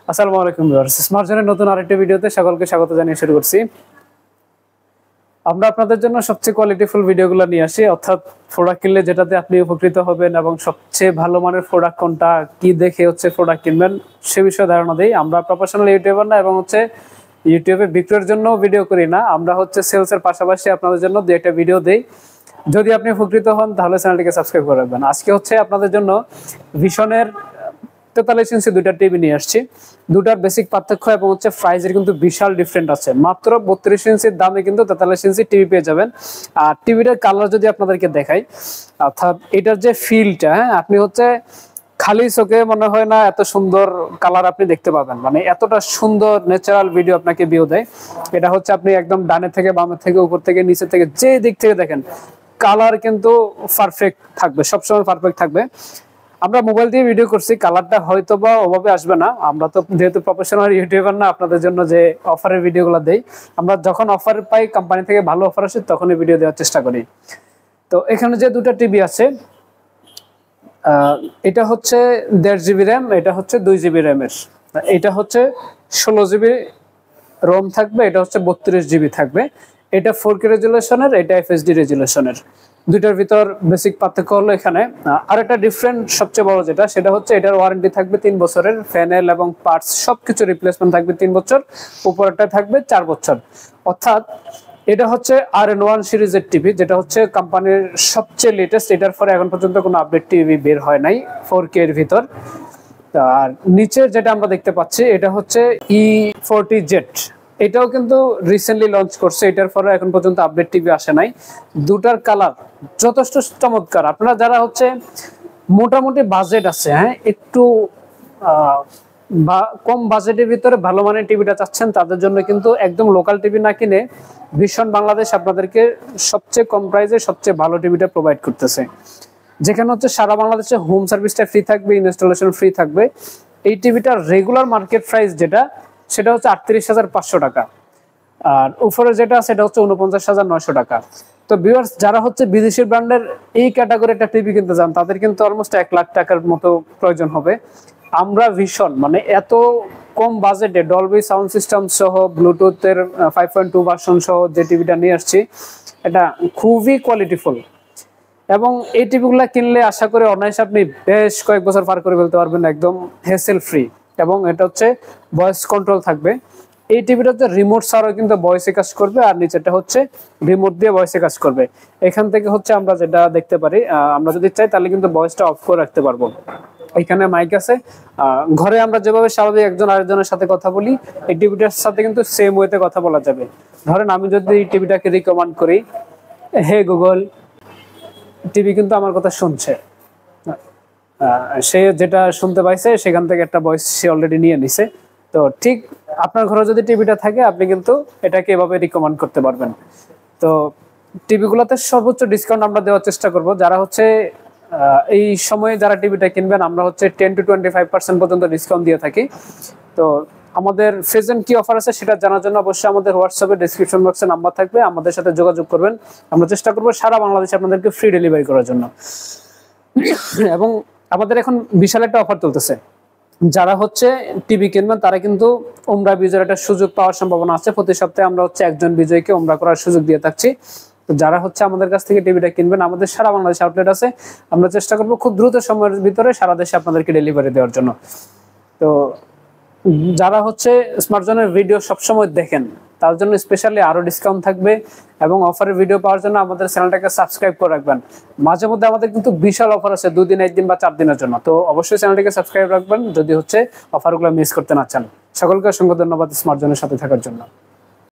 আসসালামু আলাইকুম ভিউয়ার্স, স্মার্টজনের নতুন আরেকটি ভিডিওতে সকলকে স্বাগত জানিয়ে শুরু করছি। আমরা আপনাদের জন্য সবচেয়ে কোয়ালিটিফুল ভিডিওগুলো নিয়ে আসি, অর্থাৎ প্রোডাক্ট কিনলে যেটাতে আপনি উপকৃত হবেন এবং সবচেয়ে ভালো মানের প্রোডাক্ট কোনটা, কি দেখে প্রোডাক্ট কিনবেন সে বিষয়ে ধারণা দিই। আমরা প্রফেশনাল ইউটিউবার না এবং ইউটিউবে বিক্রয়ের জন্য ভিডিও করি না, আমরা সেলসের পাশাপাশি আপনাদের জন্য দুই একটা ভিডিও দেই। যদি আপনি উপকৃত হন তাহলে চ্যানেলটিকে সাবস্ক্রাইব করে রাখবেন। আজকে আপনাদের জন্য ভিশনের 43 ইঞ্চি দুইটা টিভি নিয়ে আসছি। দুটার বেসিক পার্থক্য এবং প্রাইসের কিন্তু বিশাল ডিফারেন্ট আছে। মাত্র 32 ইঞ্চির দামে কিন্তু 43 ইঞ্চি টিভি পেয়ে যাবেন। আর টিভিটার কালার যদি আপনাদেরকে দেখাই, অর্থাৎ এটার যে ফিলটা, আপনি খালি চোখে মনে হয় না এত সুন্দর কালার আপনি দেখতে পাবেন, মানে এতটা সুন্দর ন্যাচারাল ভিডিও আপনাকে ভিউ দেয়। এটা আপনি একদম ডানে থেকে বামে থেকে উপর থেকে নিচে থেকে যে দিক থেকে দেখেন কালার কিন্তু পারফেক্ট থাকবে, সবসময় পারফেক্ট থাকবে। আমরা মোবাইল দিয়ে ভিডিও করছি, কালারটা হয়তো বা ওভাবে আসবে না। আমরা তো যেহেতু প্রফেশনাল ইউটিউবার না, আপনাদের জন্য যে অফারের ভিডিওগুলো দেই, আমরা যখন অফার পাই কোম্পানি থেকে ভালো অফার আসে তখনই ভিডিও দেওয়ার চেষ্টা করি। তো এখানে যে দুটো টিভি আছে, এটা 1.5 জিবি র্যাম, এটা 2 জিবি র্যামের। এটা 16 জিবি রোম থাকবে, এটা 32 জিবি থাকবে। এটা 4K রেজুলেশনের, এটা FHD রেজুলেশনের। দুইটার ভিতর বেসিক পার্থক্য হলো এখানে। আর একটা ডিফারেন্ট সবচেয়ে বড় যেটা, সেটা এটার ওয়ারেন্টি থাকবে 3 বছরের। প্যানেল এবং পার্টস সবকিছু রিপ্লেসমেন্ট থাকবে 3 বছর, উপরেরটা থাকবে 4 বছর। অর্থাৎ এটা RN1 সিরিজের টিভি, যেটা কোম্পানির সবচেয়ে লেটেস্ট। এটার পরে এখন পর্যন্ত কোনো আপডেট টিভি বের হয় নাই 4K এর ভিতর। আর নিচের যেটা আমরা দেখতে পাচ্ছি, এটা E40Z। এটাও কিন্তু রিসেন্টলি লঞ্চ করছে, এটার পরে এখন পর্যন্ত আপডেট টিভি আসে নাই। দুটার কালার যথেষ্ট চমৎকার। আপনারা যারা মোটামুটি বাজেট আছে, একটু কম বাজেটের ভিতরে ভালো মানের টিভিটা চাচ্ছেন, তাদের জন্য কিন্তু একদম লোকাল টিভি না কিনে ভিশন বাংলাদেশ আপনাদেরকে সবচেয়ে কম প্রাইসে সবচেয়ে ভালো টিভিটা প্রোভাইড করতেছে। যেখানে সারা বাংলাদেশে হোম সার্ভিসটা ফ্রি থাকবে, ইনস্টলেশন ফ্রি থাকবে। এই টিভিটার রেগুলার মার্কেট প্রাইস যেটা, সেটা 38,500 টাকা। আর উপরে যেটা সেটা 49,900 টাকা। তো ভিউয়ার্স, যারা বিদেশি ব্র্যান্ডের এই ক্যাটাগরি একটা টিভি কিনতে চান, তাদের কিন্তু অলমোস্ট 1 লাখ টাকার মতো প্রয়োজন হবে। আমরা ভিশন মানে এত কম বাজেটে ডলবি সাউন্ড সিস্টেম সহ ব্লুটুথের 5.2 ভার্সন সহ যে টিভিটা নিয়ে আসছি, এটা খুবই কোয়ালিটিফুল। এবং এই টিভিগুলো কিনলে আশা করি অনায়াসে আপনি বেশ কয়েক বছর পার করে ফেলতে পারবেন, একদম হ্যাসেল ফ্রি। এবং এটা ভয়েস কন্ট্রোল থাকবে। এই টিভিটা রিমোট ছাড়াও কিন্তু ভয়েসে কাজ করবে, আর নিচেটা রিমোট দিয়ে ভয়েসে কাজ করবে। এখান থেকে আমরা যেটা দেখতে পারি, আমরা যদি চাই তাহলে কিন্তু ভয়েসটা অফ করে রাখতে পারবো। এখানে মাইক আছে। ঘরে আমরা যেভাবে স্বাভাবিক একজন আরেকজনের সাথে কথা বলি, এই টিভিটার সাথে কিন্তু সেম ওয়েতে কথা বলা যাবে। ধরেন আমি যদি এই টিভিটাকে রিকমেন্ড করি, হে গুগল, টিভি কিন্তু আমার কথা শুনছে। সে যেটা শুনতে পাইছে সেখান থেকে একটা ভয়েস সে অলরেডি নিয়ে নিছে। তো ঠিক আপনার ঘরে যদি টিভিটা থাকে, আপনি কিন্তু এটাকে এভাবে রিকমেন্ড করতে পারবেন। তো টিভিগুলোতে সর্বোচ্চ ডিসকাউন্ট আমরা দেওয়ার চেষ্টা করব। যারা এই সময়ে যারা টিভিটা কিনবেন, আমরা 10 to 25% পর্যন্ত ডিসকাউন্ট দিয়ে থাকি। তো আমাদের প্রেজেন্ট কি অফার আছে সেটা জানার জন্য অবশ্যই আমাদের হোয়াটসঅ্যাপে ডেসক্রিপশন বক্সে নাম্বার থাকবে, আমাদের সাথে যোগাযোগ করবেন। আমরা চেষ্টা করব সারা বাংলাদেশে আপনাদেরকে ফ্রি ডেলিভারি করার জন্য। এবং আমাদের এখন বিশাল একটা অফার চলতেছে। যারা টিভি কিনবেন তারা কিন্তু ওমরা বিজয়ের একটা সুযোগ পাওয়ার সম্ভাবনা আছে। প্রতি সপ্তাহে আমরা একজন বিজয়ীকে ওমরা করার সুযোগ দিয়ে থাকছি। তো যারা আমাদের কাছ থেকে টিভিটা কিনবেন, আমাদের সারা বাংলাদেশ আউটলেট আছে, আমরা চেষ্টা করব খুব দ্রুত সময়ের ভিতরে সারা দেশে আপনাদেরকে ডেলিভারি দেওয়ার জন্য। তো যারা স্মার্টজনের ভিডিও সবসময় দেখেন, তার জন্য স্পেশালি আরো ডিসকাউন্ট থাকবে। এবং অফারের ভিডিও পাওয়ার জন্য আমাদের চ্যানেলটাকে সাবস্ক্রাইব করে রাখবেন। মাঝে মধ্যে আমাদের কিন্তু বিশাল অফার আছে 2 দিন, 1 দিন বা 4 দিনের জন্য। তো অবশ্যই চ্যানেলটাকে সাবস্ক্রাইব রাখবেন যদি অফারগুলো মিস করতে না চান। সকলকে অসংখ্য ধন্যবাদ স্মার্টজনের সাথে থাকার জন্য।